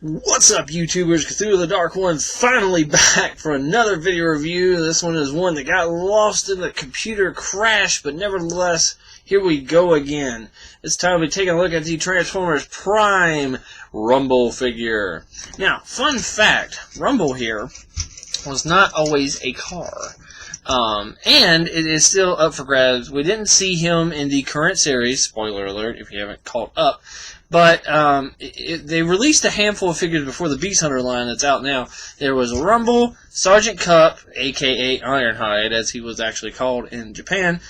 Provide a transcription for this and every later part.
What's up, YouTubers? Cthulhu the Dark One's finally back for another video review. This one is one that got lost in the computer crash, but nevertheless, here we go again. This time we're taking a look at the Transformers Prime Rumble figure. Now, fun fact, Rumble here was not always a car. And it is still up for grabs. We didn't see him in the current series, spoiler alert if you haven't caught up, but they released a handful of figures before the Beast Hunter line that's out now. There was Rumble, Sergeant Cup, aka Ironhide, as he was actually called in Japan,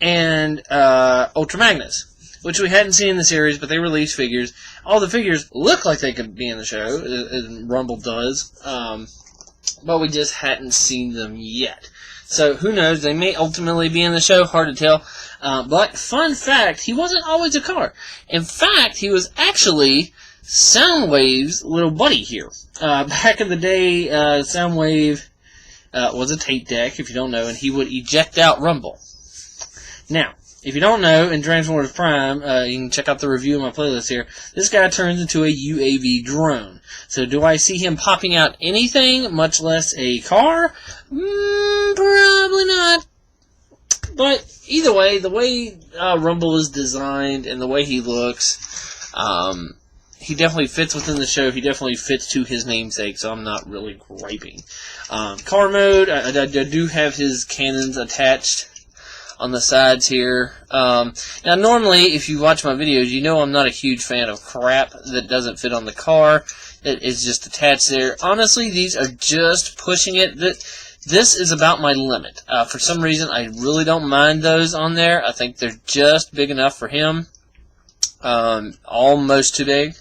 and Ultra Magnus, which we hadn't seen in the series, but they released figures. All the figures look like they could be in the show, and Rumble does, but we just hadn't seen them yet. So, who knows, they may ultimately be in the show, hard to tell. But, fun fact, he wasn't always a car. In fact, he was actually Soundwave's little buddy here. Back in the day, Soundwave was a tape deck, if you don't know, and he would eject out Rumble. Now, if you don't know, in Transformers Prime, you can check out the review of my playlist here, this guy turns into a UAV drone. So do I see him popping out anything, much less a car? Probably not. But either way, the way Rumble is designed and the way he looks, he definitely fits within the show. He definitely fits to his namesake, so I'm not really griping. Car mode, I do have his cannons attached on the sides here. Now, normally, if you watch my videos, you know I'm not a huge fan of crap that doesn't fit on the car. It is just attached there. Honestly, these are just pushing it. This is about my limit. For some reason, I really don't mind those on there. I think they're just big enough for him. Almost too big.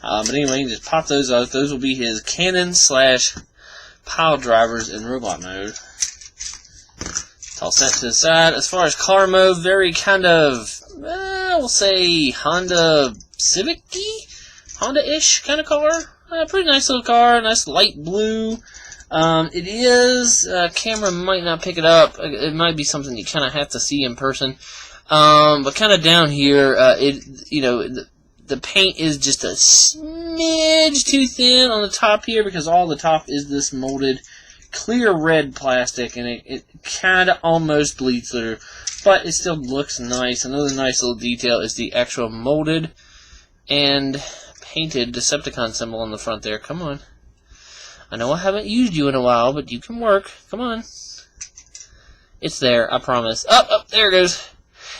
But anyway, you can just pop those out. Those will be his cannon / pile drivers in robot mode. Toss that to the side. As far as car mode, very kind of, we'll say Honda Civic-y? Honda-ish kind of car. Pretty nice little car, nice light blue. It is, camera might not pick it up. It might be something you kind of have to see in person. But kind of down here, the paint is just a smidge too thin on the top here because all the top is this molded clear red plastic, and it kind of almost bleeds through, but it still looks nice. Another nice little detail is the actual molded and painted Decepticon symbol on the front there. Come on. I know I haven't used you in a while, but you can work. Come on. It's there, I promise. Up, there it goes.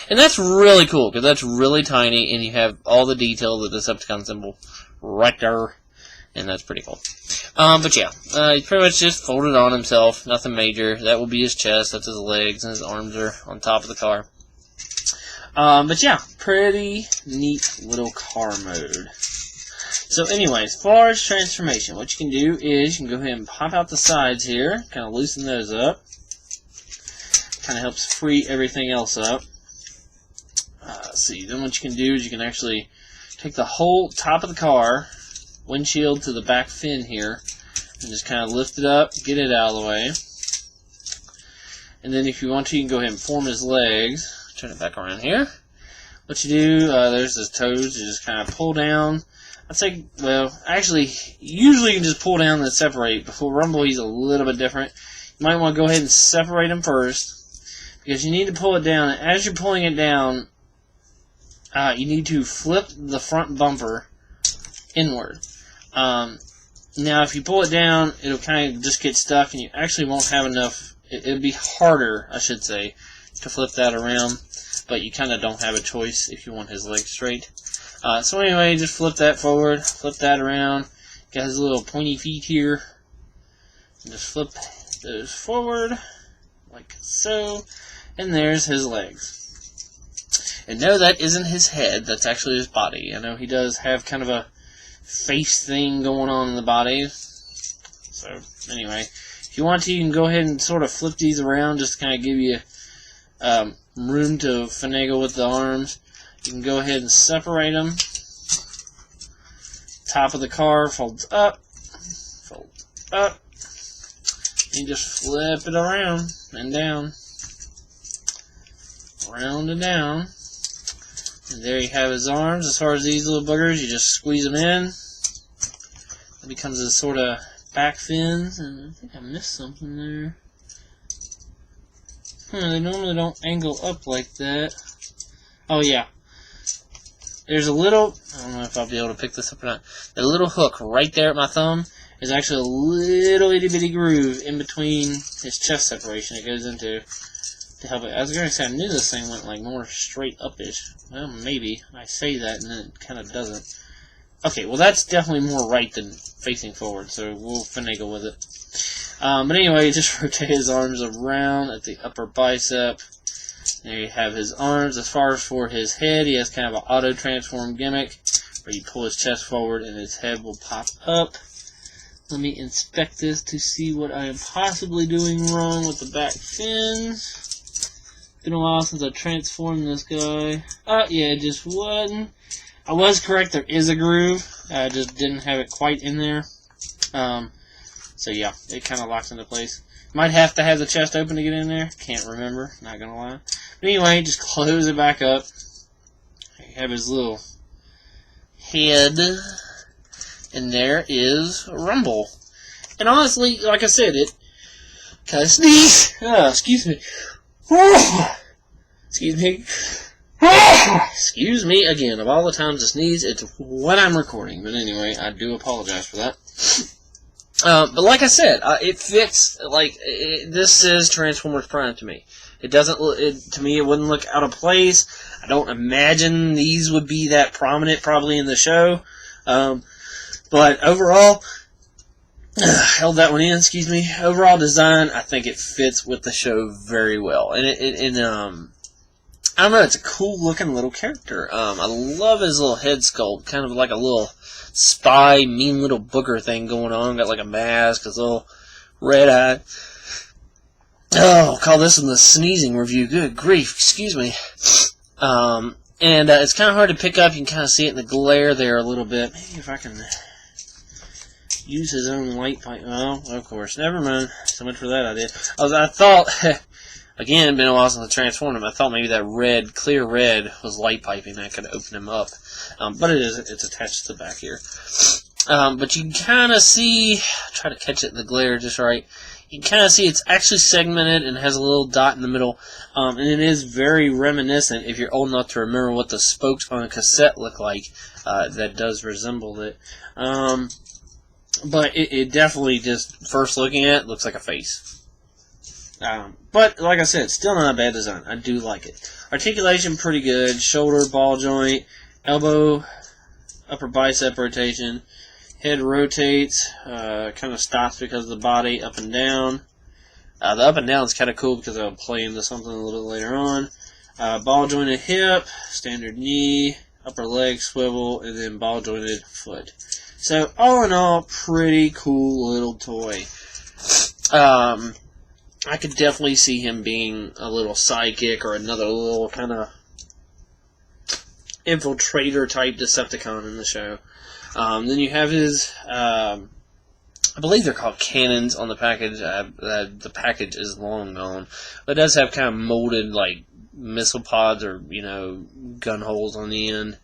And that's really cool, because that's really tiny, and you have all the detail of the Decepticon symbol right there. And that's pretty cool. But yeah, he pretty much just folded on himself. Nothing major. That will be his chest. That's his legs, and his arms are on top of the car. But yeah, pretty neat little car mode. So anyway, as far as transformation, what you can do is you can go ahead and pop out the sides here. Kind of loosen those up. Kind of helps free everything else up. See, then what you can do is you can actually take the whole top of the car, windshield to the back fin here, and just kind of lift it up, get it out of the way. And then if you want to, you can go ahead and form his legs. Turn it back around here. What you do, there's his toes, you just kind of pull down. I'd say, well, actually, usually you can just pull down and separate. Before Rumble, he's a little bit different. You might want to go ahead and separate him first, because you need to pull it down. And as you're pulling it down, you need to flip the front bumper inward. Now, if you pull it down, it'll kind of just get stuck, and you actually won't have enough. It'll be harder, I should say, to flip that around, but you kind of don't have a choice if you want his legs straight. So anyway, just flip that forward, flip that around. Got his little pointy feet here. And just flip those forward, like so, and there's his legs. And no, that isn't his head, that's actually his body. I know he does have kind of a face thing going on in the body. So, anyway, if you want to, you can go ahead and sort of flip these around just to kind of give you room to finagle with the arms. You can go ahead and separate them. Top of the car folds up, and you just flip it around and down, around and down. And there you have his arms. As far as these little buggers, you just squeeze them in, That becomes his sort of back fins, and I think I missed something there. They normally don't angle up like that. Oh yeah. There's a little, I don't know if I'll be able to pick this up or not. The little hook right there at my thumb is actually a little itty bitty groove in between his chest separation it goes into to help it. I was going to say, I knew this thing went like more straight up-ish. Well, maybe. I say that and then it kind of doesn't. Okay, well that's definitely more right than facing forward, so we'll finagle with it. But anyway, just rotate his arms around at the upper bicep. There you have his arms. As far as for his head, he has kind of an auto-transform gimmick where you pull his chest forward and his head will pop up. Let me inspect this to see what I am possibly doing wrong with the back fins. Been a while since I transformed this guy. Yeah, just one. I was correct, there is a groove. I just didn't have it quite in there. So yeah, it kind of locks into place. Might have to have the chest open to get in there. Can't remember, not gonna lie. But anyway, just close it back up. You have his little head. And there is Rumble. And honestly, like I said, it kind of sneeze. Excuse me. Excuse me. Excuse me again. Of all the times to sneeze, it's when I'm recording. But anyway, I do apologize for that. But like I said, it fits. Like this says Transformers Prime to me. It doesn't. To me, it wouldn't look out of place. I don't imagine these would be that prominent, probably in the show. But overall, held that one in. Excuse me. Overall design, I think it fits with the show very well, and I don't know. It's a cool looking little character. I love his little head sculpt, kind of like a little spy, mean little booger thing going on. Got like a mask, his little red eye. Oh, I'll call this in the sneezing review. Good grief, excuse me. And it's kind of hard to pick up. You can kind of see it in the glare there a little bit. Maybe if I can use his own light pipe. Oh, of course. Never mind. So much for that idea. I thought, again, been a while since I transformed him. I thought maybe that red, clear red, was light piping. I could open him up. But it isn't. It's attached to the back here. But you can kind of see, try to catch it in the glare just right. You can kind of see it's actually segmented and has a little dot in the middle. And it is very reminiscent, if you're old enough to remember what the spokes on a cassette look like. That does resemble it. But it definitely, just first looking at it, looks like a face. But, like I said, still not a bad design. I do like it. Articulation, pretty good. Shoulder, ball joint, elbow, upper bicep rotation. Head rotates, kind of stops because of the body, up and down. The up and down is kind of cool because I'll play into something a little bit later on. Ball jointed hip, standard knee, upper leg swivel, and then ball jointed foot. So, all in all, pretty cool little toy. I could definitely see him being a little sidekick or another little kind of infiltrator type Decepticon in the show. Then you have his, I believe they're called cannons on the package. The package is long gone. But it does have kind of molded, like, missile pods or, gun holes on the end.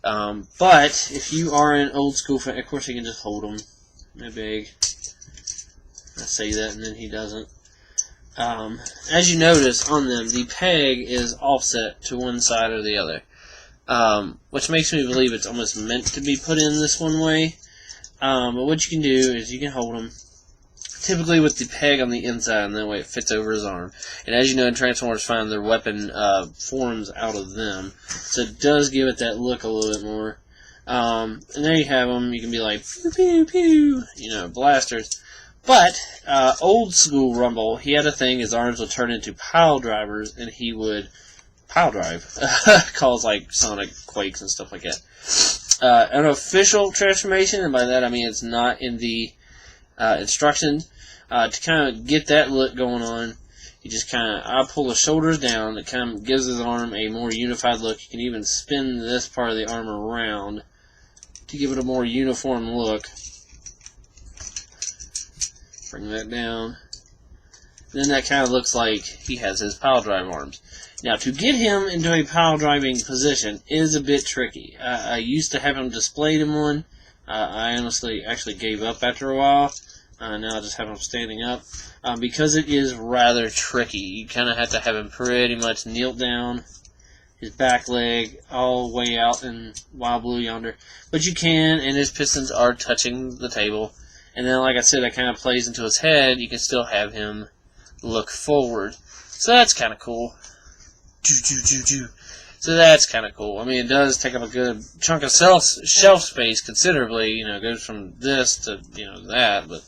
But if you are an old school fan, of course you can just hold them. They're big. I say that and then he doesn't. As you notice on them, the peg is offset to one side or the other. Which makes me believe it's almost meant to be put in this one way. But what you can do is you can hold them, typically with the peg on the inside, and that way it fits over his arm. And as you know, Transformers find their weapon forms out of them, so it does give it that look a little bit more. And there you have them. You can be like, pew, pew, pew, blasters. But, old school Rumble, he had a thing, his arms would turn into pile drivers, and he would pile drive. Cause like sonic quakes and stuff like that. An official transformation, and by that I mean it's not in the instructions. To kind of get that look going on, you just I pull the shoulders down. It kind of gives his arm a more unified look. You can even spin this part of the arm around to give it a more uniform look. Bring that down. Then that kind of looks like he has his pile drive arms. Now, to get him into a pile driving position is a bit tricky. I used to have him displayed in one. I honestly actually gave up after a while. Now I just have him standing up. Because it is rather tricky. You kind of have to have him pretty much kneel down, his back leg all the way out in Wild Blue yonder. But you can, and his pistons are touching the table. And then, like I said, that kind of plays into his head. You can still have him look forward. So that's kind of cool. So that's kind of cool. I mean, it does take up a good chunk of shelf space considerably. You know, it goes from this to, that. But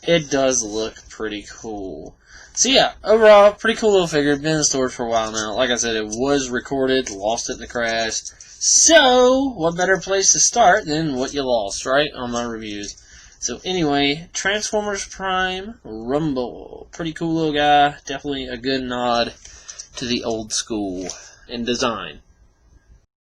it does look pretty cool. So yeah, overall, pretty cool little figure. Been in the store for a while now. Like I said, it was recorded, lost it in the crash. So, what better place to start than what you lost, right? On my reviews. So anyway, Transformers Prime Rumble. Pretty cool little guy. Definitely a good nod to the old school in design.